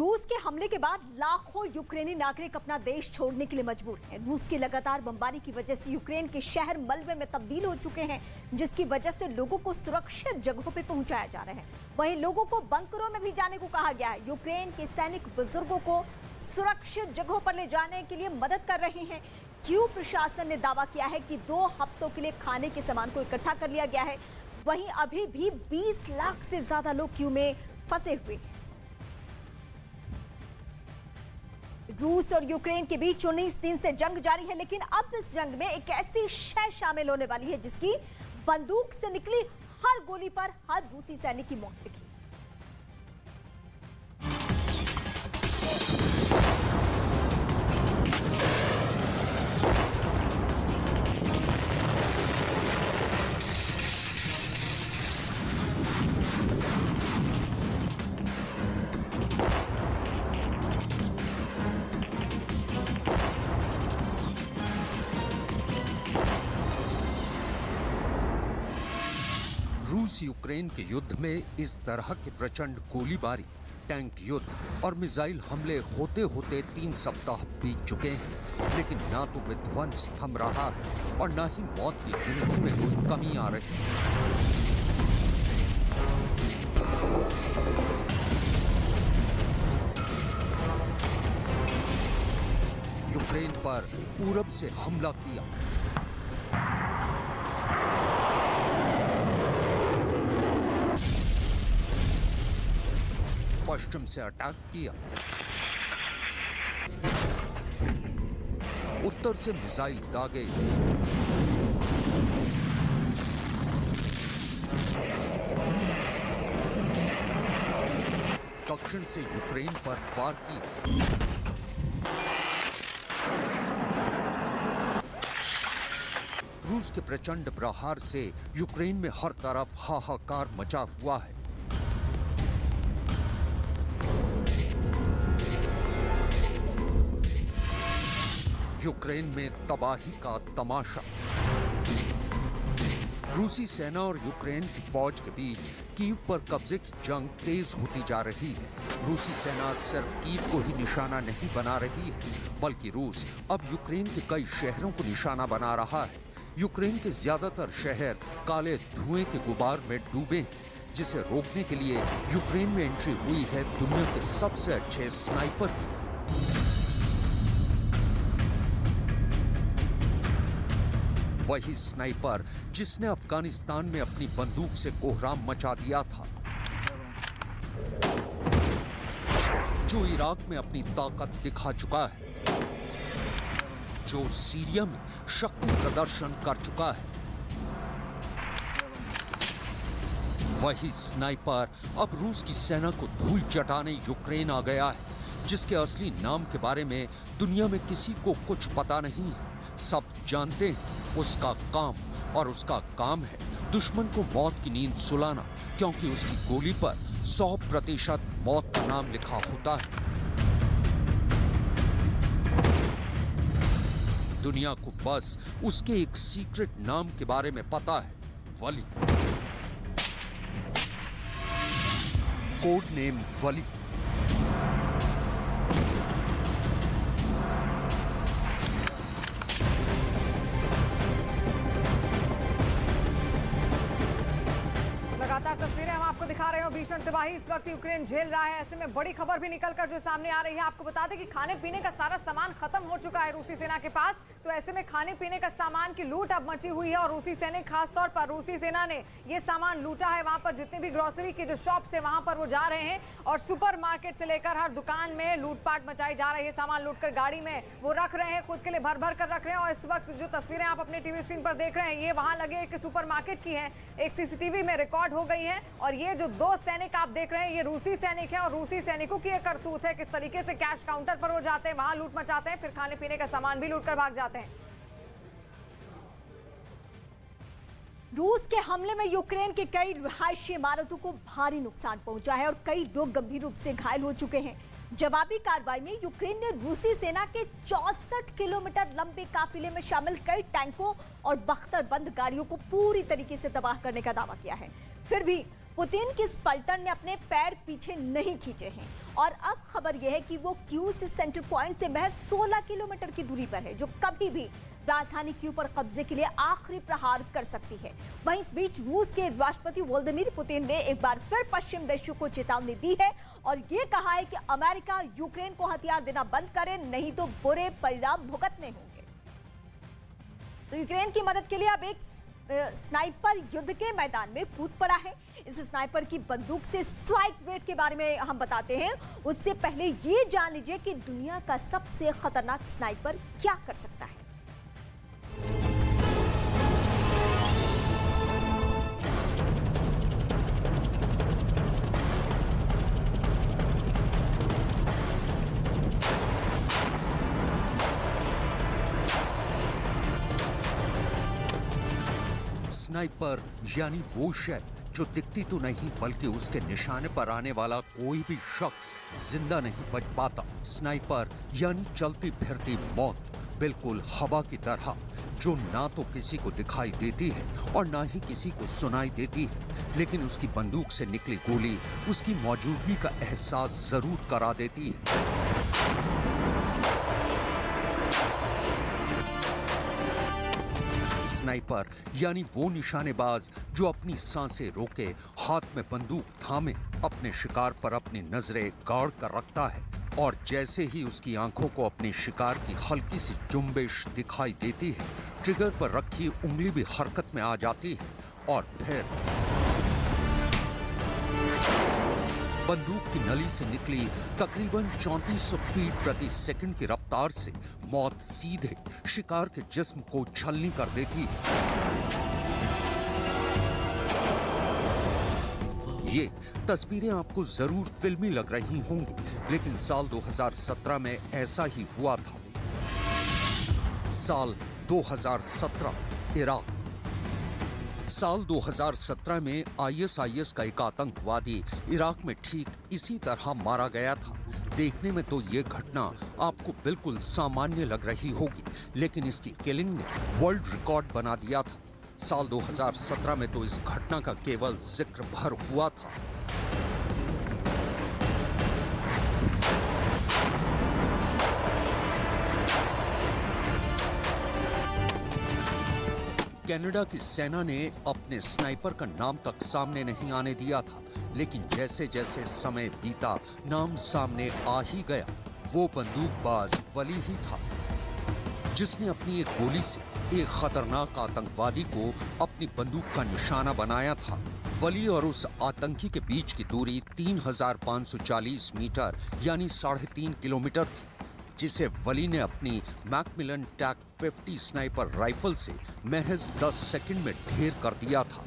रूस के हमले के बाद लाखों यूक्रेनी नागरिक अपना देश छोड़ने के लिए मजबूर हैं। रूस की लगातार बमबारी की वजह से यूक्रेन के शहर मलबे में तब्दील हो चुके हैं, जिसकी वजह से लोगों को सुरक्षित जगहों पर पहुंचाया जा रहा है। वहीं लोगों को बंकरों में भी जाने को कहा गया है। यूक्रेन के सैनिक बुजुर्गों को सुरक्षित जगहों पर ले जाने के लिए मदद कर रहे हैं। कीव प्रशासन ने दावा किया है कि 2 हफ्तों के लिए खाने के सामान को इकट्ठा कर लिया गया है। वहीं अभी भी 20 लाख से ज्यादा लोग कीव में फंसे हुए हैं। रूस और यूक्रेन के बीच 19 दिन से जंग जारी है, लेकिन अब इस जंग में एक ऐसी शय शामिल होने वाली है जिसकी बंदूक से निकली हर गोली पर हर रूसी सैनिक की मौत लिखी। रूस यूक्रेन के युद्ध में इस तरह की प्रचंड गोलीबारी, टैंक युद्ध और मिसाइल हमले होते होते 3 सप्ताह बीत चुके हैं, लेकिन ना तो विध्वंस थम रहा है और ना ही मौत की गिनती में कोई कमी आ रही है। यूक्रेन पर पूरब से हमला किया, पश्चिम से अटैक किया, उत्तर से मिसाइल दागे, दक्षिण से यूक्रेन पर वार किया। रूस के प्रचंड प्रहार से यूक्रेन में हर तरफ हाहाकार मचा हुआ है। यूक्रेन में तबाही का तमाशा। रूसी सेना और यूक्रेन की फौज के बीच कीव पर कब्जे की जंग तेज होती जा रही है। रूसी सेना सिर्फ कीव को ही निशाना नहीं बना रही है, बल्कि रूस अब यूक्रेन के कई शहरों को निशाना बना रहा है। यूक्रेन के ज्यादातर शहर काले धुएं के गुबार में डूबे हैं, जिसे रोकने के लिए यूक्रेन में एंट्री हुई है दुनिया के सबसे अच्छे स्नाइपर की। वही स्नाइपर जिसने अफगानिस्तान में अपनी बंदूक से कोहराम मचा दिया था, जो इराक में अपनी ताकत दिखा चुका है, जो सीरिया में शक्ति प्रदर्शन कर चुका है। वही स्नाइपर अब रूस की सेना को धूल चटाने यूक्रेन आ गया है, जिसके असली नाम के बारे में दुनिया में किसी को कुछ पता नहीं है। सब जानते हैं उसका काम, और उसका काम है दुश्मन को मौत की नींद सुलाना, क्योंकि उसकी गोली पर 100% मौत का नाम लिखा होता है। दुनिया को बस उसके एक सीक्रेट नाम के बारे में पता है, वली। कोड नेम वली। लगातार तस्वीरें हम आपको दिखा रहे हो। भीषण तबाही इस वक्त यूक्रेन झेल रहा है। ऐसे में बड़ी खबर भी निकलकर जो सामने आ रही है, आपको बता दें कि खाने पीने का सारा सामान खत्म हो चुका है रूसी सेना के पास। तो ऐसे में खाने पीने का सामान की लूट अब मची हुई है और रूसी सैनिक, खासतौर पर रूसी सेना ने ये सामान लूटा है। वहां पर जितने भी ग्रोसरी के जो शॉप्स है वहां पर वो जा रहे हैं और सुपरमार्केट से लेकर हर दुकान में लूटपाट मचाई जा रही है। सामान लूटकर गाड़ी में वो रख रहे हैं, खुद के लिए भर भर कर रख रहे हैं। और इस वक्त जो तस्वीरें आप अपने टीवी स्क्रीन पर देख रहे हैं, ये वहां लगे एक सुपरमार्केट की है, एक सीसीटीवी में रिकॉर्ड हो गई है। और ये जो 2 सैनिक आप देख रहे हैं, ये रूसी सैनिक है और रूसी सैनिकों की एक करतूत है, किस तरीके से कैश काउंटर पर वो जाते हैं, वहां लूट मचाते हैं, फिर खाने पीने का सामान भी लूट कर भाग जाते हैं। रूस के हमले में यूक्रेन के कई रिहायशी इमारतों को भारी नुकसान पहुंचा है और कई लोग गंभीर रूप से घायल हो चुके हैं। जवाबी कार्रवाई में यूक्रेन ने रूसी सेना के 64 किलोमीटर लंबे काफिले में शामिल कई टैंकों और बख्तरबंद गाड़ियों को पूरी तरीके से तबाह करने का दावा किया है। फिर भी पुतिन की इस पलटन ने अपने पैर पीछे नहीं खींचे हैं और अब खबर यह है कि वो कीव से सेंटर पॉइंट से महज 16 किलोमीटर की दूरी पर है, जो कभी भी राजधानी कीव पर कब्जे के लिए आखिरी प्रहार कर सकती है। वहीं इस बीच रूस के राष्ट्रपति व्लादिमीर पुतिन ने एक बार फिर पश्चिम देशों को चेतावनी दी है और ये कहा है कि अमेरिका यूक्रेन को हथियार देना बंद करे, नहीं तो बुरे परिणाम भुगतने होंगे। तो यूक्रेन की मदद के लिए अब एक स्नाइपर युद्ध के मैदान में कूद पड़ा है। इस स्नाइपर की बंदूक से स्ट्राइक रेट के बारे में हम बताते हैं। उससे पहले ये जान लीजिए कि दुनिया का सबसे खतरनाक स्नाइपर क्या कर सकता है। स्नाइपर यानी वो शय जो दिखती तो नहीं बल्कि उसके निशाने पर आने वाला कोई भी शख्स जिंदा नहीं बच पाता। स्नाइपर यानी चलती फिरती मौत, बिल्कुल हवा की तरह, जो ना तो किसी को दिखाई देती है और ना ही किसी को सुनाई देती है, लेकिन उसकी बंदूक से निकली गोली उसकी मौजूदगी का एहसास जरूर करा देती है। स्नाइपर यानी वो निशानेबाज जो अपनी सांसें रोके, हाथ में बंदूक थामे, अपने शिकार पर अपनी नजरें गाड़ कर रखता है और जैसे ही उसकी आंखों को अपने शिकार की हल्की सी जुम्बिश दिखाई देती है, ट्रिगर पर रखी उंगली भी हरकत में आ जाती है और फिर बंदूक की नली से निकली तकरीबन 3400 फीट प्रति सेकंड की रफ्तार से मौत सीधे शिकार के जिस्म को छलनी कर देती है। ये तस्वीरें आपको जरूर फिल्मी लग रही होंगी, लेकिन साल 2017 में ऐसा ही हुआ था। साल 2017 इराक। साल 2017 में ISIS का एक आतंकवादी इराक में ठीक इसी तरह मारा गया था। देखने में तो ये घटना आपको बिल्कुल सामान्य लग रही होगी, लेकिन इसकी किलिंग ने वर्ल्ड रिकॉर्ड बना दिया था। साल 2017 में तो इस घटना का केवल जिक्र भर हुआ था। कनाडा की सेना ने अपने स्नाइपर का नाम तक सामने नहीं आने दिया था, लेकिन जैसे जैसे समय बीता नाम सामने आ ही गया। वो बंदूकबाज वली ही था जिसने अपनी एक गोली से एक खतरनाक आतंकवादी को अपनी बंदूक का निशाना बनाया था। वली और उस आतंकी के बीच की दूरी 3540 मीटर यानी 3.5 किलोमीटर थी, जिसे वली ने अपनी मैकमिलन टैक 50 स्नाइपर राइफल से महज 10 सेकंड में ढेर कर दिया था।